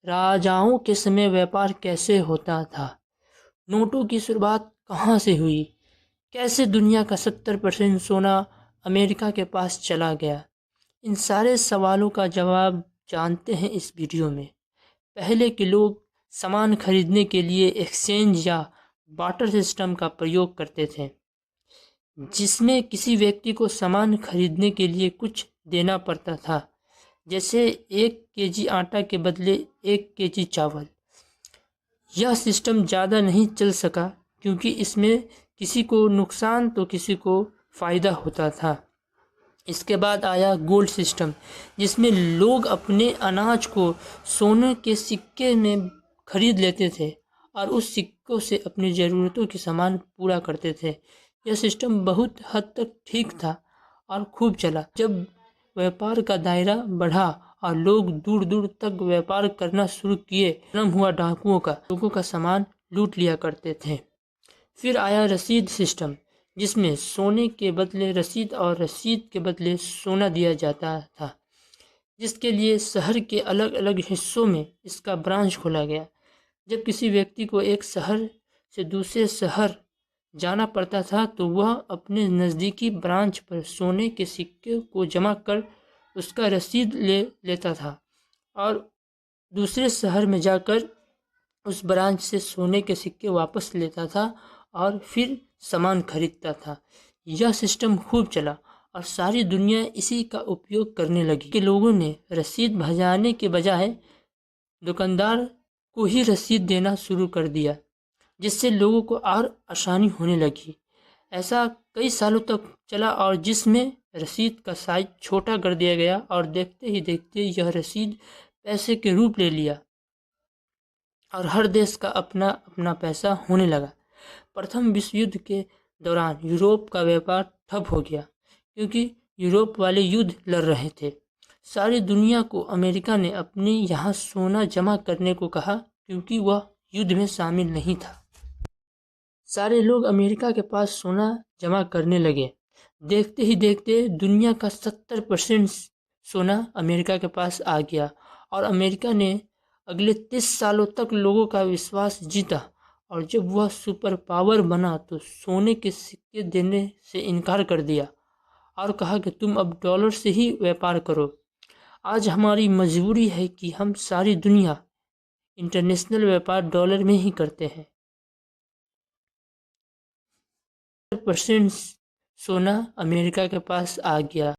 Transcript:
राजाओं के समय व्यापार कैसे होता था, नोटों की शुरुआत कहाँ से हुई, कैसे दुनिया का 70% सोना अमेरिका के पास चला गया। इन सारे सवालों का जवाब जानते हैं इस वीडियो में। पहले के लोग सामान खरीदने के लिए एक्सचेंज या बार्टर सिस्टम का प्रयोग करते थे, जिसमें किसी व्यक्ति को सामान खरीदने के लिए कुछ देना पड़ता था, जैसे 1 केजी आटा के बदले 1 केजी चावल। यह सिस्टम ज़्यादा नहीं चल सका क्योंकि इसमें किसी को नुकसान तो किसी को फ़ायदा होता था। इसके बाद आया गोल्ड सिस्टम, जिसमें लोग अपने अनाज को सोने के सिक्के में खरीद लेते थे और उस सिक्कों से अपनी ज़रूरतों के सामान पूरा करते थे। यह सिस्टम बहुत हद तक ठीक था और खूब चला। जब व्यापार का दायरा बढ़ा और लोग दूर दूर तक व्यापार करना शुरू किए, जन्म हुआ डाकुओं का। लोगों का सामान लूट लिया करते थे। फिर आया रसीद सिस्टम, जिसमें सोने के बदले रसीद और रसीद के बदले सोना दिया जाता था, जिसके लिए शहर के अलग अलग हिस्सों में इसका ब्रांच खोला गया। जब किसी व्यक्ति को एक शहर से दूसरे शहर जाना पड़ता था तो वह अपने नज़दीकी ब्रांच पर सोने के सिक्के को जमा कर उसका रसीद ले लेता था और दूसरे शहर में जाकर उस ब्रांच से सोने के सिक्के वापस लेता था और फिर सामान खरीदता था। यह सिस्टम खूब चला और सारी दुनिया इसी का उपयोग करने लगी कि लोगों ने रसीद भजाने के बजाय दुकानदार को ही रसीद देना शुरू कर दिया, जिससे लोगों को और आसानी होने लगी। ऐसा कई सालों तक चला और जिसमें रसीद का साइज छोटा कर दिया गया और देखते ही देखते यह रसीद पैसे के रूप ले लिया और हर देश का अपना अपना पैसा होने लगा। प्रथम विश्व युद्ध के दौरान यूरोप का व्यापार ठप हो गया क्योंकि यूरोप वाले युद्ध लड़ रहे थे। सारी दुनिया को अमेरिका ने अपने यहाँ सोना जमा करने को कहा क्योंकि वह युद्ध में शामिल नहीं था। सारे लोग अमेरिका के पास सोना जमा करने लगे। देखते ही देखते दुनिया का 70% सोना अमेरिका के पास आ गया और अमेरिका ने अगले 30 सालों तक लोगों का विश्वास जीता। और जब वह सुपर पावर बना तो सोने के सिक्के देने से इनकार कर दिया और कहा कि तुम अब डॉलर से ही व्यापार करो। आज हमारी मजबूरी है कि हम सारी दुनिया इंटरनेशनल व्यापार डॉलर में ही करते हैं। 70% सोना अमेरिका के पास आ गया।